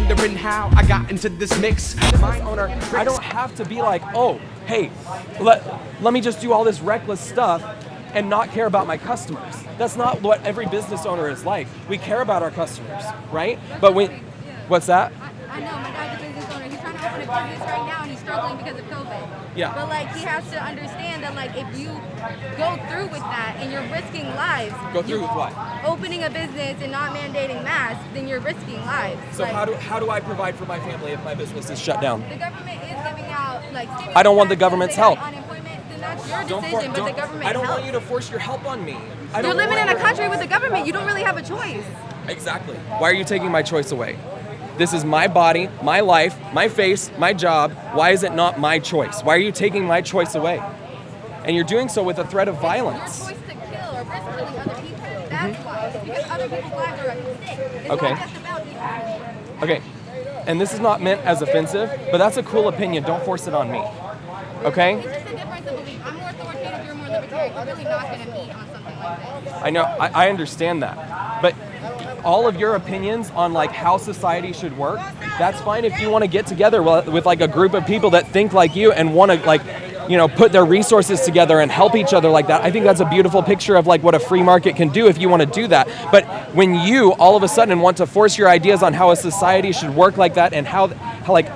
wondering how I got into this mix. My owner, I don't have to be like, oh, hey, let me just do all this reckless stuff and not care about my customers. That's not what every business owner is like. We care about our customers, right? But what's that? I know, my dad's a business owner. He's trying to open a business right now and he's struggling because of COVID. Yeah. But like he has to understand that like if you go through with that and you're risking lives. Go through with what? Opening a business and not mandating masks, then you're risking lives. So like, how do I provide for my family if my business is shut down? The government is giving out like I don't want the government's help. Unemployment, then that's your decision, but the government I don't helps. want you to force your help on me. You're living in a country with a government. You don't really have a choice. Exactly. Why are you taking my choice away? This is my body, my life, my face, my job. Why is it not my choice? Why are you taking my choice away? And you're doing so with a threat of violence. Your choice to kill or risk killing other people. That's why. Because other people's lives are at stake. It's Okay. not just about you. Okay. And this is not meant as offensive, but that's a cool opinion. Don't force it on me. Okay? It's just a difference of belief. I'm more authoritative, you're more libertarian. You're really not going to meet on something like this. I know, I understand that. But all of your opinions on like how society should work, that's fine if you want to get together with like a group of people that think like you and want to like, you know, put their resources together and help each other like that. I think that's a beautiful picture of like what a free market can do if you want to do that. But when you all of a sudden want to force your ideas on how a society should work like that and how like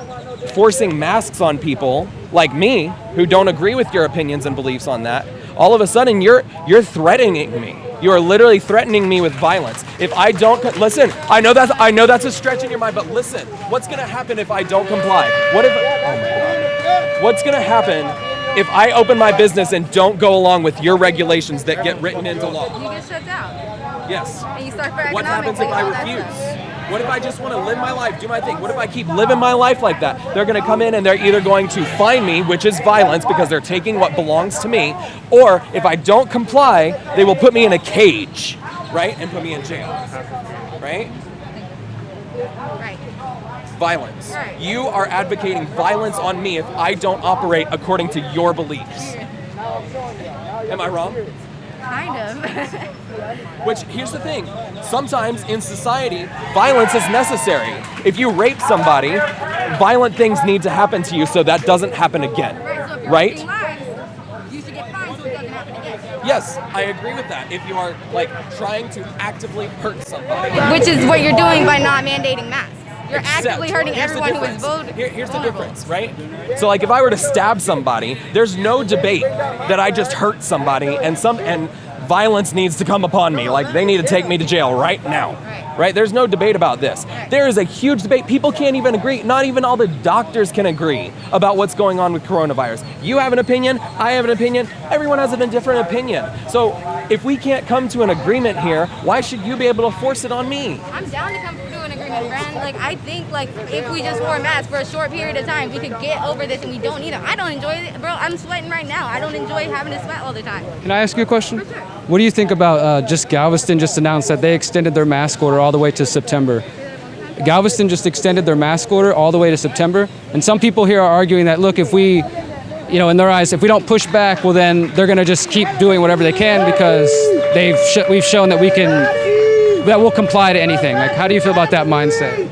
forcing masks on people like me who don't agree with your opinions and beliefs on that, all of a sudden you're threatening me. You are literally threatening me with violence. If I don't listen, I know that's a stretch in your mind, but listen, what's gonna happen if I don't comply? Oh my God. What's gonna happen if I open my business and don't go along with your regulations that get written into law? You get shut down. Yes. And you start for What happens if economics, I all that refuse? stuff. What if I just want to live my life, do my thing? What if I keep living my life like that? They're going to come in and they're either going to fine me, which is violence because they're taking what belongs to me, or if I don't comply, they will put me in a cage, right? And put me in jail, right? Right. Violence. Right. You are advocating violence on me if I don't operate according to your beliefs. Am I wrong? Kind of. Which, here's the thing, sometimes in society, violence is necessary. If you rape somebody, violent things need to happen to you so that doesn't happen again, Right? So if you're right? risking lives, you should get fined so it doesn't happen again. Yes, I agree with that. If you are, like, trying to actively hurt somebody. Which is what you're doing by not mandating masks. You're Except, actively hurting here's the everyone who is difference. voting. Here's the difference, right? So, like, if I were to stab somebody, there's no debate that I just hurt somebody and violence needs to come upon me. Like, they need to take me to jail right now. Right? There's no debate about this. There is a huge debate. People can't even agree. Not even all the doctors can agree about what's going on with coronavirus. You have an opinion. I have an opinion. Everyone has a different opinion. So if we can't come to an agreement here, why should you be able to force it on me? I'm down to come to an agreement, friend. Like, I think, like, if we just wore masks for a short period of time, we could get over this and we don't need them. I don't enjoy it. Bro, I'm sweating right now. I don't enjoy having to sweat all the time. Can I ask you a question? For sure. What do you think about just Galveston just announced that they extended their mask order all the way to September? Galveston just extended their mask order all the way to September. And some people here are arguing that, look, if we, you know, in their eyes, if we don't push back, well, then they're going to just keep doing whatever they can because we've shown that that we'll comply to anything. Like, how do you feel about that mindset?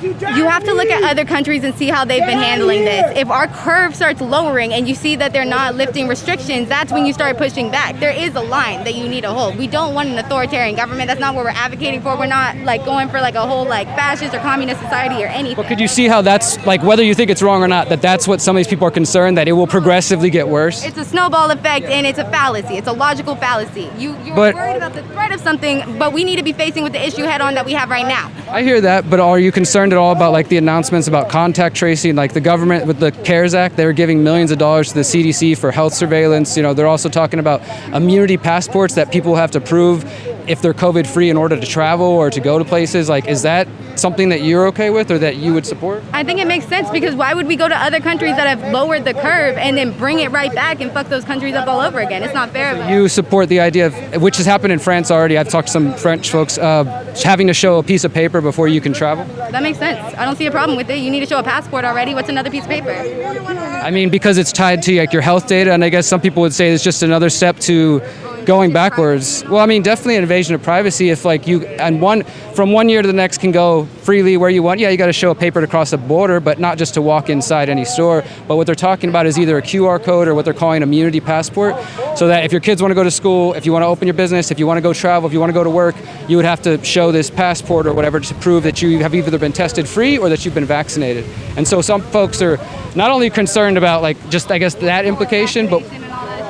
You have to look at other countries and see how they've been handling this. If our curve starts lowering and you see that they're not lifting restrictions, that's when you start pushing back. There is a line that you need to hold. We don't want an authoritarian government. That's not what we're advocating for. We're not like going for like a whole like fascist or communist society or anything. But could you see how that's, like, whether you think it's wrong or not, that's what some of these people are concerned, that it will progressively get worse? It's a snowball effect and it's a fallacy. It's a logical fallacy. You're worried about the threat of something, but we need to be facing with the issue head on that we have right now. I hear that, but are you concerned at all about like the announcements about contact tracing? Like the government with the CARES Act, they're giving millions of dollars to the CDC for health surveillance. You know, they're also talking about immunity passports that people have to prove if they're COVID free in order to travel or to go to places. Like, is that something that you're okay with or that you would support? I think it makes sense because why would we go to other countries that have lowered the curve and then bring it right back and fuck those countries up all over again? It's not fair. You support the idea of, which has happened in France already, I've talked to some French folks, having to show a piece of paper before you can travel? That makes sense. I don't see a problem with it. You need to show a passport already. What's another piece of paper? I mean, because it's tied to like your health data, and I guess some people would say it's just another step to going backwards. Well, I mean, definitely an invasion of privacy if like you, and from one year to the next can go freely where you want. Yeah, you got to show a paper to cross the border, but not just to walk inside any store. But what they're talking about is either a QR code or what they're calling an immunity passport, so that if your kids want to go to school, if you want to open your business, if you want to go travel, if you want to go to work, you would have to show this passport or whatever to prove that you have either been tested free or that you've been vaccinated. And so some folks are not only concerned about like just, I guess, that implication, but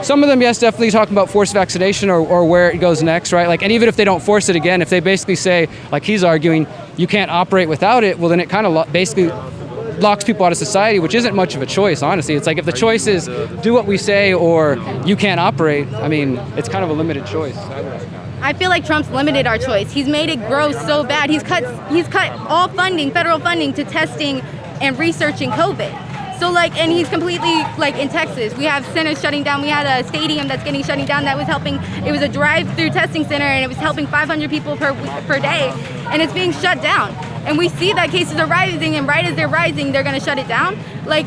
some of them, yes, definitely talking about forced vaccination or where it goes next, right? Like, and even if they don't force it again, if they basically say, like he's arguing, you can't operate without it, well, then it kind of basically locks people out of society, which isn't much of a choice, honestly. It's like if the choice is do what we say or you can't operate, I mean, it's kind of a limited choice. I feel like Trump's limited our choice. He's made it grow so bad. He's cut all funding, federal funding, to testing and researching COVID. So like, and he's completely like in Texas. We have centers shutting down. We had a stadium that's getting shutting down that was helping. It was a drive-through testing center and it was helping 500 people per day, and it's being shut down. And we see that cases are rising, and right as they're rising, they're going to shut it down. Like,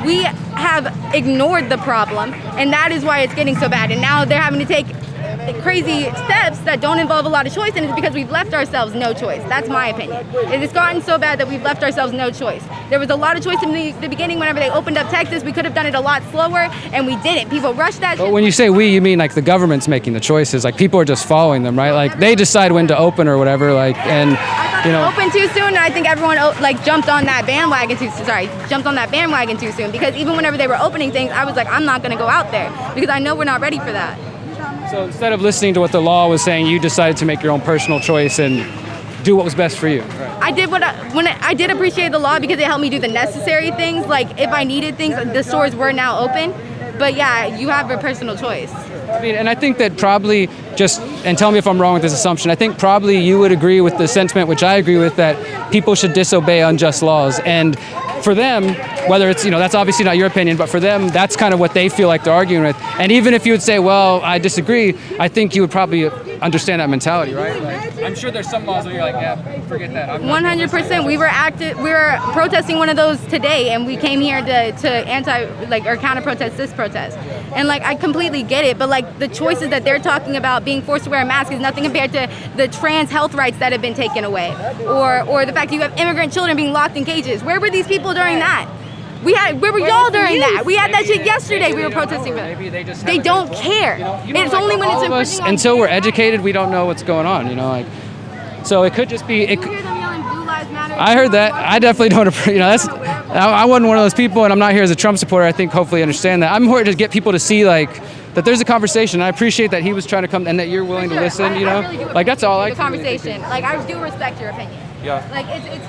we have ignored the problem, and that is why it's getting so bad. And now they're having to take crazy steps that don't involve a lot of choice, and it's because we've left ourselves no choice. That's my opinion. It has gotten so bad that we've left ourselves no choice. There was a lot of choice in the beginning whenever they opened up Texas. We could have done it a lot slower, and we didn't. People rushed that shit. But when you say we, you mean like the government's making the choices, like people are just following them, right? Like they decide when to open or whatever, like, and you know. Open too soon, and I think everyone like jumped on that bandwagon too soon, because even whenever they were opening things, I was like, I'm not gonna go out there because I know we're not ready for that. So instead of listening to what the law was saying, you decided to make your own personal choice and do what was best for you. Right. I did appreciate the law because it helped me do the necessary things. Like if I needed things, the stores were now open. But yeah, you have a personal choice. I mean, and I think that probably and tell me if I'm wrong with this assumption, I think probably you would agree with the sentiment, which I agree with, that people should disobey unjust laws. And for them, whether it's, that's obviously not your opinion, but for them, that's kind of what they feel like they're arguing with. And even if you would say, well, I disagree, I think you would probably understand that mentality, right? Like, I'm sure there's some laws where you're like, yeah, forget that. 100%. We were protesting one of those today, and we came here to counter-protest this protest. And like, I completely get it, but like the choices that they're talking about, being forced to wear a mask, is nothing compared to the trans health rights that have been taken away, or the fact that you have immigrant children being locked in cages. Where were these people during that? Where were y'all during that? We had that shit yesterday. We were protesting for that. They don't care. It's only when it's infringing on until we're educated, we don't know what's going on. So it could just be. You hear them yelling "Blue Lives Matter"? I heard that. I definitely don't. I wasn't one of those people, and I'm not here as a Trump supporter. I think hopefully understand that. I'm here to get people to see that there's a conversation. I appreciate that he was trying to come and that you're willing to listen. I really do that's all. The conversation. Like, I do respect your opinion. Yeah. Like it's.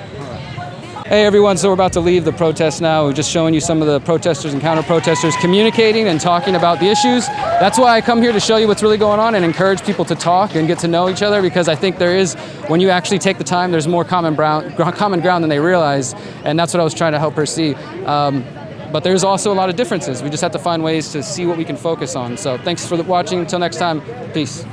Hey everyone, so we're about to leave the protest now. We're just showing you some of the protesters and counter-protesters communicating and talking about the issues. That's why I come here, to show you what's really going on and encourage people to talk and get to know each other, because I think there is, when you actually take the time, there's more common ground than they realize, and that's what I was trying to help her see. But there's also a lot of differences. We just have to find ways to see what we can focus on. So thanks for watching. Until next time, peace.